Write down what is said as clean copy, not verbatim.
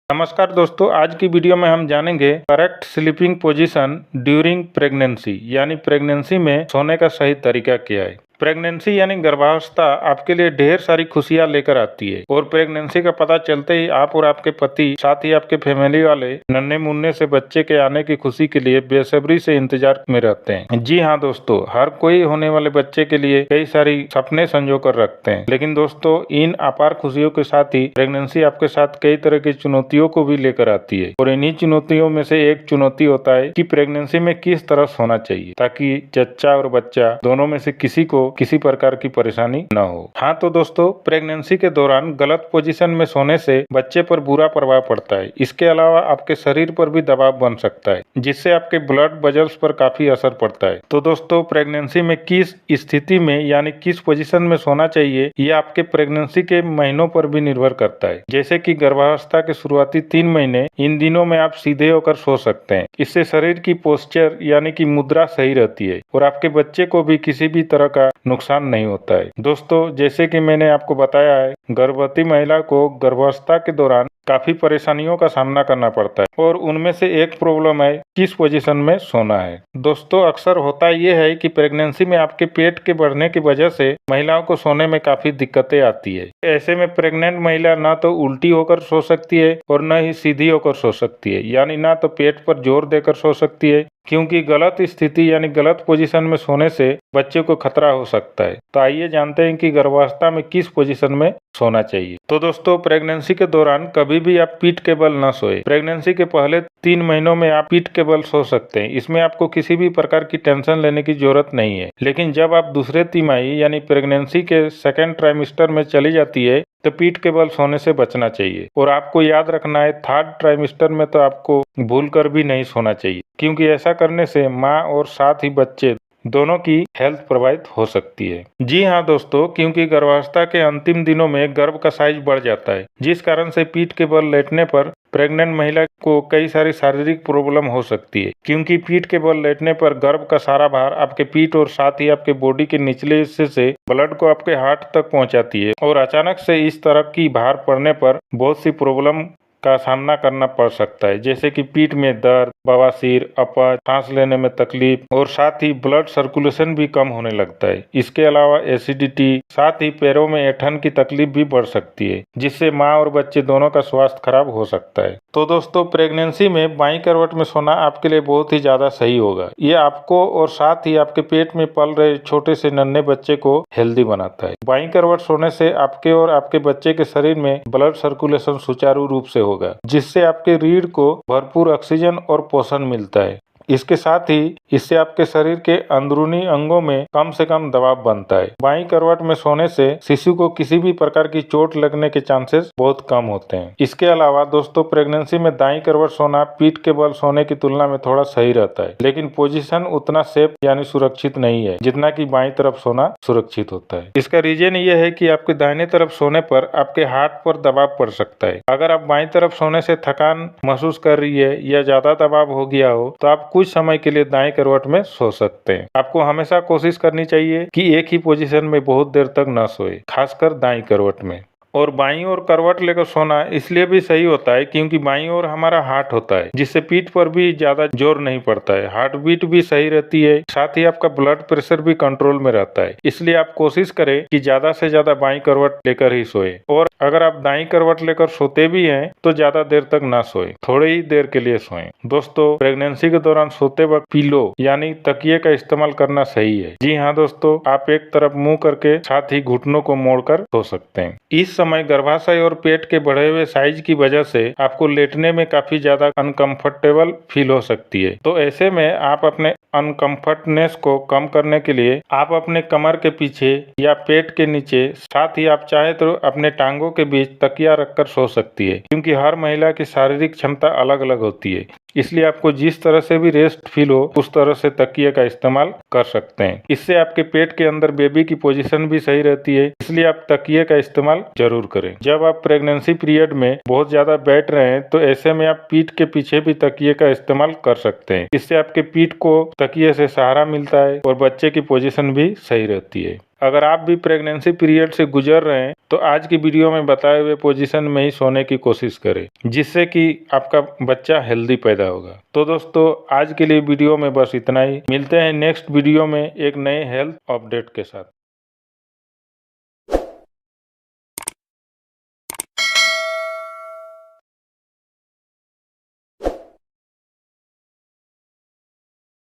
नमस्कार दोस्तों, आज की वीडियो में हम जानेंगे correct sleeping position during pregnancy यानी प्रेगनेंसी में सोने का सही तरीका क्या है। प्रेगनेंसी यानी गर्भावस्था आपके लिए ढेर सारी खुशियां लेकर आती है और प्रेगनेंसी का पता चलते ही आप और आपके पति साथ ही आपके फैमिली वाले नन्हे मुन्ने से बच्चे के आने की खुशी के लिए बेसब्री से इंतजार में रहते हैं। जी हाँ दोस्तों, हर कोई होने वाले बच्चे के लिए कई सारी सपने संजो कर रखते हैं, लेकिन दोस्तों इन अपार खुशियों के साथ ही प्रेगनेंसी आपके साथ कई तरह की चुनौतियों को भी लेकर आती है और इन्हीं चुनौतियों में से एक चुनौती होता है कि प्रेगनेंसी में किस तरह सोना चाहिए ताकि जच्चा और बच्चा दोनों में से किसी को किसी प्रकार की परेशानी न हो। हाँ तो दोस्तों, प्रेगनेंसी के दौरान गलत पोजीशन में सोने से बच्चे पर बुरा प्रभाव पड़ता है। इसके अलावा आपके शरीर पर भी दबाव बन सकता है जिससे आपके ब्लड वेसल्स पर काफी असर पड़ता है। तो दोस्तों, प्रेगनेंसी में किस स्थिति में यानी किस पोजीशन में सोना चाहिए यह आपके प्रेगनेंसी के महीनों पर भी निर्भर करता है। जैसे कि गर्भावस्था के शुरुआती 3 महीने, इन दिनों में आप सीधे होकर सो सकते हैं। इससे शरीर की पोस्चर यानी कि मुद्रा सही रहती है और आपके बच्चे को भी किसी भी तरह का नुकसान नहीं होता है। दोस्तों, जैसे कि मैंने आपको बताया है, गर्भवती महिला को गर्भावस्था के दौरान काफी परेशानियों का सामना करना पड़ता है और उनमें से एक प्रॉब्लम है किस पोजीशन में सोना है। दोस्तों, अक्सर होता यह है कि प्रेगनेंसी में आपके पेट के बढ़ने की वजह से महिलाओं को सोने में काफी दिक्कतें आती है। ऐसे में प्रेग्नेंट महिला ना तो उल्टी होकर सो सकती है और न ही सीधी होकर सो सकती है, यानी ना तो पेट पर जोर देकर सो सकती है, क्योंकि गलत स्थिति यानी गलत पोजीशन में सोने से बच्चे को खतरा हो सकता है। तो आइए जानते हैं कि गर्भावस्था में किस पोजीशन में सोना चाहिए। तो दोस्तों, प्रेगनेंसी के दौरान कभी भी आप पीठ के बल न सोए। प्रेगनेंसी के पहले 3 महीनों में आप पीठ के बल सो सकते हैं, इसमें आपको किसी भी प्रकार की टेंशन लेने की जरूरत नहीं है। लेकिन जब आप दूसरे तिमाही यानी प्रेगनेंसी के सेकेंड ट्राइमेस्टर में चली जाती है तो पीठ के बल सोने से बचना चाहिए और आपको याद रखना है, 3rd ट्राइमेस्टर में तो आपको भूल कर भी नहीं सोना चाहिए, क्योंकि ऐसा करने से माँ और साथ ही बच्चे दोनों की हेल्थ प्रभावित हो सकती है। जी हाँ दोस्तों, क्योंकि गर्भावस्था के अंतिम दिनों में गर्भ का साइज बढ़ जाता है, जिस कारण से पीठ के बल लेटने पर प्रेग्नेंट महिला को कई सारी शारीरिक प्रॉब्लम हो सकती है, क्योंकि पीठ के बल लेटने पर गर्भ का सारा भार आपके पीठ और साथ ही आपके बॉडी के निचले हिस्से से ब्लड को आपके हार्ट तक पहुंचाती है और अचानक से इस तरह की भार पड़ने पर बहुत सी प्रॉब्लम का सामना करना पड़ सकता है, जैसे कि पीठ में दर्द, बवासीर, अपच, सांस लेने में तकलीफ और साथ ही ब्लड सर्कुलेशन भी कम होने लगता है। इसके अलावा एसिडिटी, साथ ही पैरों में ऐंठन की तकलीफ भी बढ़ सकती है, जिससे माँ और बच्चे दोनों का स्वास्थ्य खराब हो सकता है। तो दोस्तों, प्रेगनेंसी में बाईं करवट में सोना आपके लिए बहुत ही ज्यादा सही होगा। ये आपको और साथ ही आपके पेट में पल रहे छोटे से नन्हे बच्चे को हेल्दी बनाता है। बाईं करवट सोने से आपके और आपके बच्चे के शरीर में ब्लड सर्कुलेशन सुचारू रूप से होगा, जिससे आपके रीढ़ को भरपूर ऑक्सीजन और पोषण मिलता है। इसके साथ ही इससे आपके शरीर के अंदरूनी अंगों में कम से कम दबाव बनता है। बाईं करवट में सोने से शिशु को किसी भी प्रकार की चोट लगने के चांसेस बहुत कम होते हैं। इसके अलावा दोस्तों, प्रेगनेंसी में दाईं करवट सोना पीठ के बल सोने की तुलना में थोड़ा सही रहता है, लेकिन पोजीशन उतना सेफ यानी सुरक्षित नहीं है जितना कि बाईं तरफ सोना सुरक्षित होता है। इसका रीजन ये है कि आपके दाहिने तरफ सोने पर आपके हार्ट पर दबाव पड़ सकता है। अगर आप बाईं तरफ सोने से थकान महसूस कर रही है या ज्यादा दबाव हो गया हो तो आप कुछ समय के लिए दाएं करवट में सो सकते हैं। आपको हमेशा कोशिश करनी चाहिए कि एक ही पोजीशन में बहुत देर तक न सोए, खासकर दाएं करवट में। और बाईं ओर करवट लेकर सोना इसलिए भी सही होता है क्योंकि बाईं ओर हमारा हार्ट होता है, जिससे पीठ पर भी ज्यादा जोर नहीं पड़ता है, हार्ट बीट भी सही रहती है, साथ ही आपका ब्लड प्रेशर भी कंट्रोल में रहता है। इसलिए आप कोशिश करें कि ज्यादा से ज्यादा बाईं करवट लेकर ही सोए, और अगर आप दाईं करवट लेकर सोते भी हैं तो ज्यादा देर तक ना सोए, थोड़ी ही देर के लिए सोएं। दोस्तों, प्रेगनेंसी के दौरान सोते वक्त पिलो यानी तकिए का इस्तेमाल करना सही है। जी हाँ दोस्तों, आप एक तरफ मुंह करके साथ ही घुटनों को मोड़कर सो सकते हैं। इस समय गर्भाशय और पेट के बढ़े हुए साइज की वजह से आपको लेटने में काफी ज्यादा अनकंफर्टेबल फील हो सकती है। तो ऐसे में आप अपने अनकंफर्टनेस को कम करने के लिए आप अपने कमर के पीछे या पेट के नीचे, साथ ही आप चाहे तो अपने टांगों के बीच तकिया रखकर सो सकती है, क्योंकि हर महिला की शारीरिक क्षमता अलग अलग होती है। इसलिए आपको जिस तरह से भी रेस्ट फील हो उस तरह से तकिए का इस्तेमाल कर सकते हैं। इससे आपके पेट के अंदर बेबी की पोजीशन भी सही रहती है, इसलिए आप तकिए का इस्तेमाल जरूर करें। जब आप प्रेगनेंसी पीरियड में बहुत ज्यादा बैठ रहे हैं तो ऐसे में आप पीठ के पीछे भी तकिए का इस्तेमाल कर सकते हैं। इससे आपके पीठ को तकिए से सहारा मिलता है और बच्चे की पोजीशन भी सही रहती है। अगर आप भी प्रेगनेंसी पीरियड से गुजर रहे हैं तो आज की वीडियो में बताए हुए पोजीशन में ही सोने की कोशिश करें, जिससे कि आपका बच्चा हेल्दी पैदा होगा। तो दोस्तों आज के लिए वीडियो में बस इतना ही। मिलते हैं नेक्स्ट वीडियो में एक नए हेल्थ अपडेट के साथ।